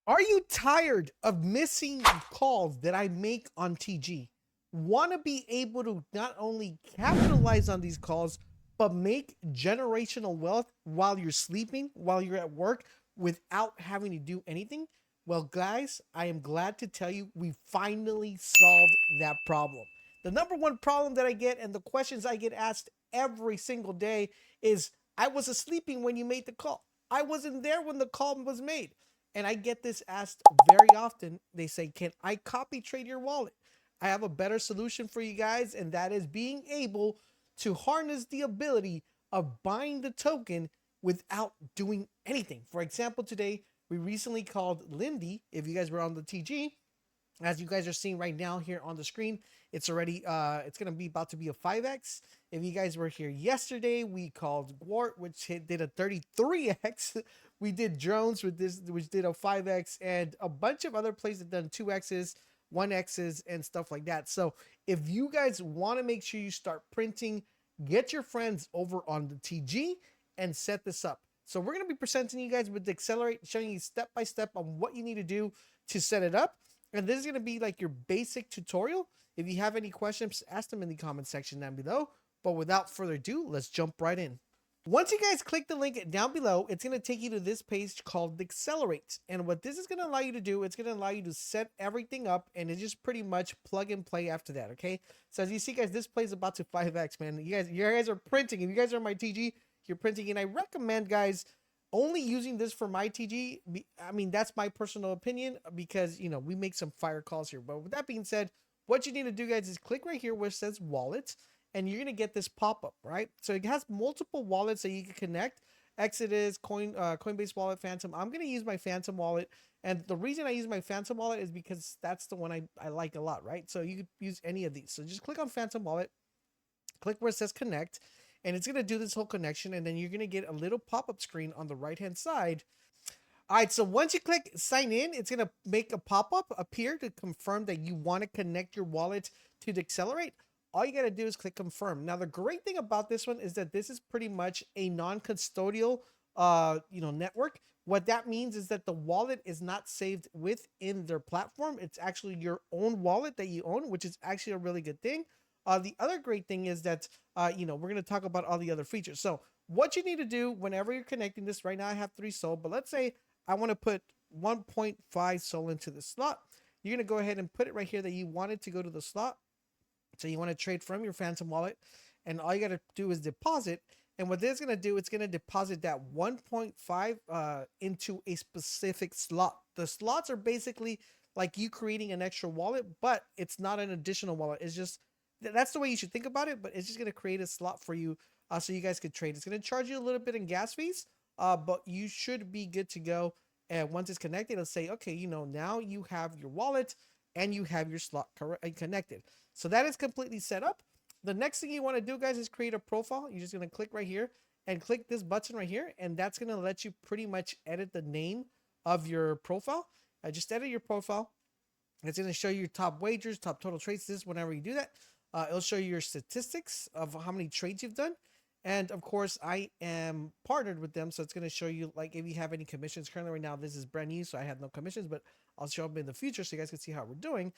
Are you tired of missing calls that I make on TG? Want to be able to not only capitalize on these calls, but make generational wealth while you're sleeping, while you're at work, without having to do anything? Well, guys, I am glad to tell you we finally solved that problem. The number one problem that I get and the questions I get asked every single day is I was sleeping when you made the call. I wasn't there when the call was made. And I get this asked very often. They say, "Can I copy trade your wallet?" I have a better solution for you guys, and that is being able to harness the ability of buying the token without doing anything. For example, today we recently called Lindy. If you guys were on the TG, as you guys are seeing right now here on the screen, it's already it's gonna be about to be a 5x. If you guys were here yesterday, we called Gwart, did a 33x. We did drones with this, which did a 5x, and a bunch of other plays that done 2x's, 1x's, and stuff like that. So if you guys want to make sure you start printing, get your friends over on the TG and set this up. So we're gonna be presenting you guys with the Accelerate, showing you step by step on what you need to do to set it up. And this is going to be like your basic tutorial. If you have any questions, ask them in the comment section down below. But without further ado, let's jump right in. Once you guys click the link down below, it's going to take you to this page called Accelerate. And what this is going to allow you to do, it's going to allow you to set everything up, and it's just pretty much plug and play after that, okay? So as you see, guys, this play is about to 5x, man. You guys are printing. If you guys are my TG, you're printing. And I recommend, guys, only using this for my TG. I mean, that's my personal opinion because, you know, we make some fire calls here. But with that being said, what you need to do, guys, is click right here where it says wallet, and you're going to get this pop-up, right? So it has multiple wallets that you can connect. Exodus, Coinbase wallet, Phantom. I'm going to use my Phantom wallet. And the reason I use my Phantom wallet is because that's the one I like a lot, right? So you could use any of these. So just click on Phantom wallet, click where it says connect, and it's going to do this whole connection, and then you're going to get a little pop-up screen on the right hand side. All right, so once you click sign in, it's going to make a pop-up appear to confirm that you want to connect your wallet to the Accelerate. All you got to do is click confirm. Now, the great thing about this one is that this is pretty much a non-custodial network. What that means is that the wallet is not saved within their platform. It's actually your own wallet that you own, which is actually a really good thing. The other great thing is that, we're going to talk about all the other features. So what you need to do whenever you're connecting this, right now I have 3 SOL, but let's say I want to put 1.5 SOL into the slot. You're going to go ahead and put it right here that you want it to go to the slot. So you want to trade from your Phantom wallet, and all you got to do is deposit. And what this is going to do, it's going to deposit that 1.5 into a specific slot. The slots are basically like you creating an extra wallet, but it's not an additional wallet. It's just, that's the way you should think about it, but it's just going to create a slot for you so you guys could trade. It's going to charge you a little bit in gas fees, but you should be good to go. And once it's connected, it'll say, okay, now you have your wallet and you have your slot connected. So that is completely set up. The next thing you want to do, guys, is create a profile. You're just going to click right here and click this button right here, and that's going to let you pretty much edit the name of your profile. Just edit your profile. It's going to show you your top wagers, top total trades. This whenever you do that. It'll show you your statistics of how many trades you've done. And of course, I am partnered with them. So it's going to show you, like, if you have any commissions. Currently right now, this is brand new, so I have no commissions, but I'll show them in the future so you guys can see how we're doing.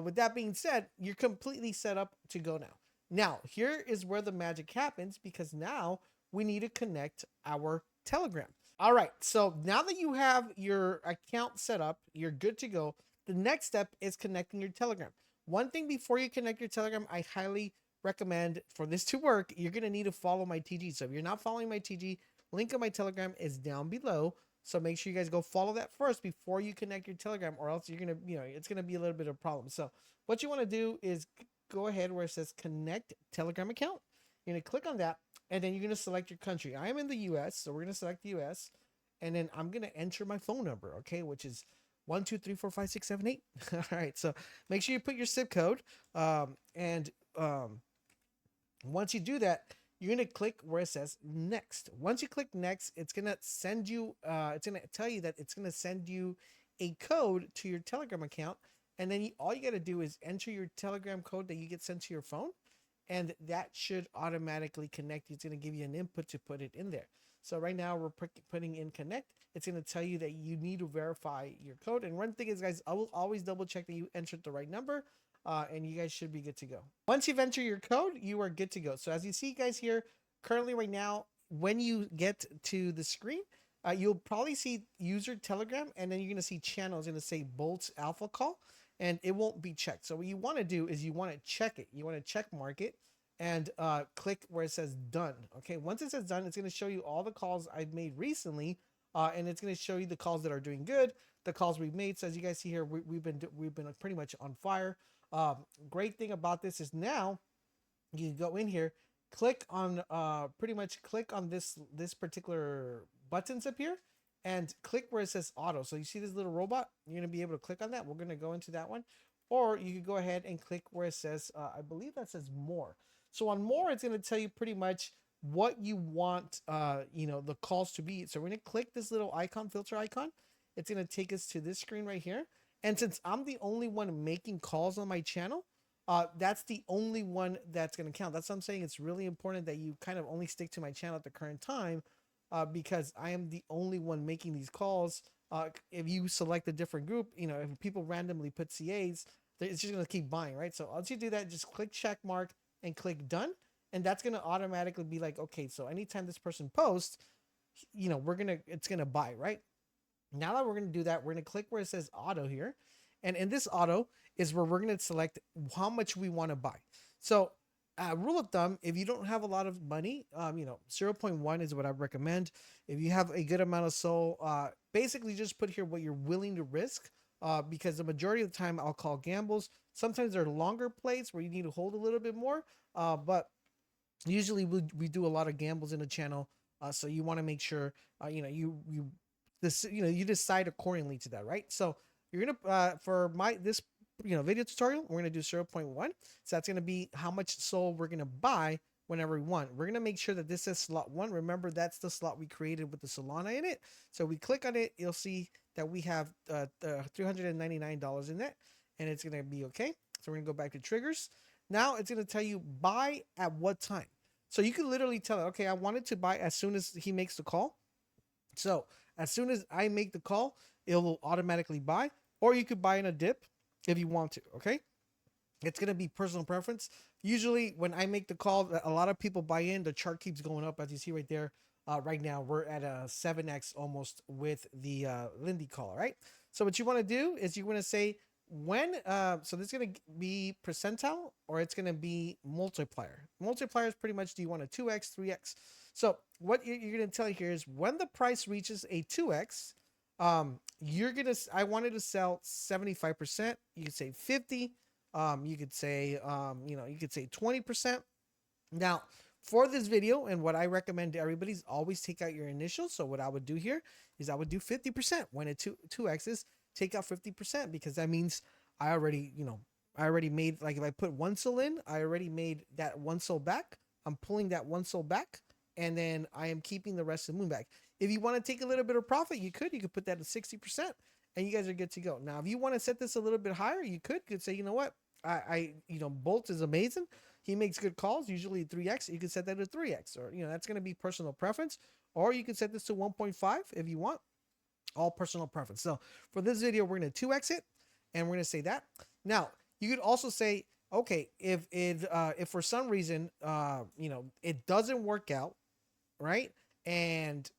With that being said, you're completely set up to go now. Now, here is where the magic happens, because now we need to connect our Telegram. All right, so now that you have your account set up, you're good to go. The next step is connecting your Telegram. One thing before you connect your Telegram, I highly recommend for this to work, you're going to need to follow my TG. So if you're not following my TG, link of my Telegram is down below. So make sure you guys go follow that first before you connect your Telegram, or else you're going to, it's going to be a little bit of a problem. So what you want to do is go ahead where it says connect Telegram account. You're going to click on that, and then you're going to select your country. I am in the US, so we're going to select the US, and then I'm going to enter my phone number, okay, which is 1234567 All right, so make sure you put your zip code, and once you do that, you're gonna click where it says next. Once you click next, it's gonna send you. It's gonna tell you that it's gonna send you a code to your Telegram account, and then all you gotta do is enter your Telegram code that you get sent to your phone, and that should automatically connect. It's gonna give you an input to put it in there. So right now we're putting in connect. It's going to tell you that you need to verify your code. And one thing is, guys, I will always double check that you entered the right number, and you guys should be good to go. Once you've entered your code, you are good to go. So as you see, guys, here currently right now, when you get to the screen, you'll probably see user Telegram, and then you're going to see channels going to say Bolts Alpha Call, and it won't be checked. So what you want to do is you want to check it. You want to check mark it and click where it says done. Okay, once it says done, it's going to show you all the calls I've made recently, and it's going to show you the calls that are doing good, the calls we've made. So as you guys see here, we've been pretty much on fire. Great thing about this is now you go in here, click on pretty much click on this particular buttons up here, and click where it says auto. So you see this little robot, you're going to be able to click on that. We're going to go into that one, or you could go ahead and click where it says I believe that says more. So on more, it's going to tell you pretty much what you want the calls to be. So we're going to click this little icon, filter icon. It's going to take us to this screen right here, and since I'm the only one making calls on my channel, that's the only one that's going to count. That's what I'm saying. It's really important that you kind of only stick to my channel at the current time, because I am the only one making these calls. If you select a different group, if people randomly put CAs, it's just going to keep buying, right? So once you do that, just click check mark and click done. And that's going to automatically be like, okay, so anytime this person posts, it's going to buy, right? Now that we're going to do that, we're going to click where it says auto here. And in this auto is where we're going to select how much we want to buy. So rule of thumb, if you don't have a lot of money, 0.1 is what I recommend. If you have a good amount of soul, basically just put here what you're willing to risk, because the majority of the time I'll call gambles. Sometimes they're longer plays where you need to hold a little bit more, but usually we do a lot of gambles in the channel. So you want to make sure, you decide accordingly to that, right? So you're gonna for this video tutorial, we're gonna do 0.1. So that's gonna be how much soul we're gonna buy whenever we want. We're gonna make sure that this says slot 1. Remember, that's the slot we created with the Solana in it. So we click on it, you'll see that we have $399 in it, and it's gonna be okay. So we're gonna go back to triggers. Now it's gonna tell you buy at what time. So you can literally tell it, okay, I wanted to buy as soon as he makes the call. So as soon as I make the call, it will automatically buy, or you could buy in a dip if you want to. Okay, it's gonna be personal preference. Usually when I make the call, a lot of people buy in. The chart keeps going up, as you see right there. Right now we're at a 7x almost with the Lindy call. Right. So what you want to do is you want to say when. So this is gonna be percentile, or it's gonna be multiplier. Multiplier is pretty much, do you want a 2x, 3x? So what you're gonna tell here is when the price reaches a 2x, I wanted to sell 75%. You could say 50. You could say, you could say 20%. Now, for this video, and what I recommend to everybody is always take out your initials. So what I would do here is I would do 50%. When it 2x's, take out 50%, because that means I already made, like if I put 1 soul in, I already made that 1 soul back. I'm pulling that 1 soul back, and then I am keeping the rest of the moon back. If you want to take a little bit of profit, you could put that at 60%, and you guys are good to go. Now, if you want to set this a little bit higher, you could say, you know what, Bolt is amazing. He makes good calls, usually 3x. You could set that to 3x, or that's going to be personal preference. Or you can set this to 1.5 if you want. All personal preference. So for this video, we're going to 2x it, and we're going to say that. Now, you could also say, okay, if for some reason it doesn't work out, right, and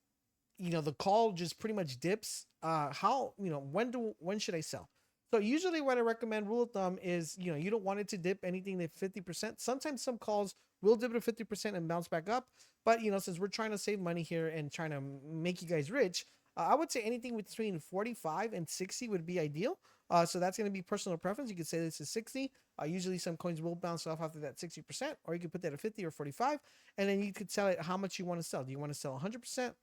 the call just pretty much dips, when should I sell? So usually what I recommend, rule of thumb, is you don't want it to dip anything to 50%. Sometimes some calls will dip to 50% and bounce back up, but since we're trying to save money here and trying to make you guys rich, I would say anything between 45 and 60 would be ideal. So that's going to be personal preference. You could say this is 60. Usually some coins will bounce off after that 60%, or you could put that at 50 or 45, and then you could sell it how much you want to sell. Do you want to sell 100%,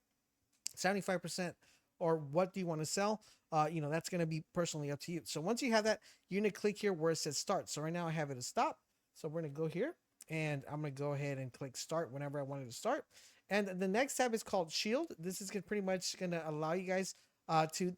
75%, or what do you want to sell? That's going to be personally up to you. So once you have that, you're going to click here where it says start. So right now I have it as stop. So we're going to go here, and I'm going to go ahead and click start whenever I want it to start. And the next tab is called shield. This is pretty much going to allow you guys to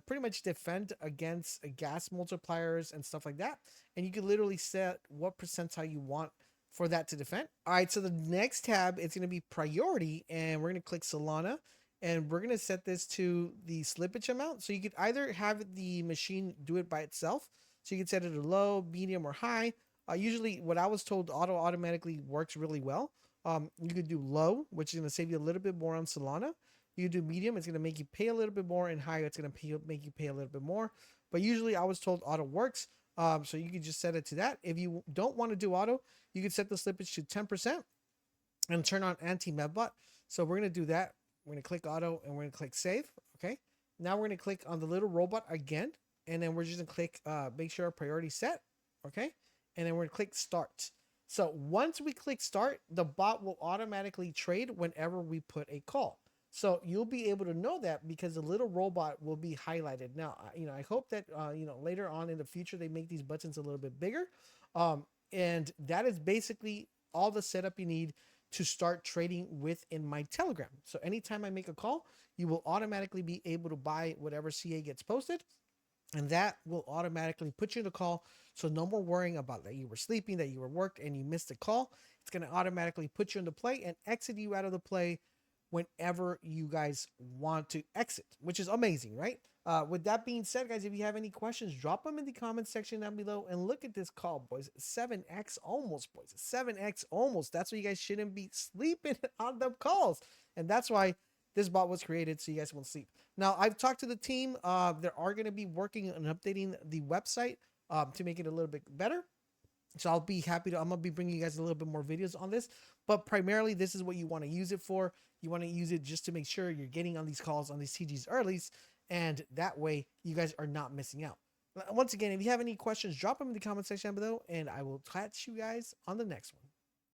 pretty much defend against gas multipliers and stuff like that. And you can literally set what percentile you want for that to defend. All right, so the next tab is going to be priority, and we're going to click Solana, and we're going to set this to the slippage amount. So you could either have the machine do it by itself, so you can set it to low, medium, or high. Usually, what I was told, auto automatically works really well. You could do low, which is going to save you a little bit more on Solana. You could do medium, it's going to make you pay a little bit more, and high, it's going to make you pay a little bit more. But usually, I was told auto works. So you can just set it to that. If you don't want to do auto, you can set the slippage to 10% and turn on anti-medbot. So we're going to do that. We're going to click auto and we're going to click save. Okay. Now we're going to click on the little robot again. And then we're just going to click make sure our priority set. Okay. And then we're going to click start. So once we click start, the bot will automatically trade whenever we put a call. So you'll be able to know that because the little robot will be highlighted. Now, I hope that, later on in the future, they make these buttons a little bit bigger. And that is basically all the setup you need to start trading within my Telegram. So anytime I make a call, you will automatically be able to buy whatever CA gets posted. And that will automatically put you in the call. So no more worrying about that you were sleeping, that you were worked, and you missed a call. It's going to automatically put you into play and exit you out of the play whenever you guys want to exit, which is amazing, right? With that being said, guys, if you have any questions, drop them in the comment section down below. And look at this call, boys. 7x almost, boys. 7x almost. That's why you guys shouldn't be sleeping on the calls. And that's why this bot was created, so you guys won't sleep. Now, I've talked to the team. They are going to be working on updating the website to make it a little bit better. So I'll be happy to, I'm going to be bringing you guys a little bit more videos on this, but primarily this is what you want to use it for. You want to use it just to make sure you're getting on these calls on these TGs earlies, and that way you guys are not missing out. Once again, if you have any questions, drop them in the comment section below, and I will catch you guys on the next one.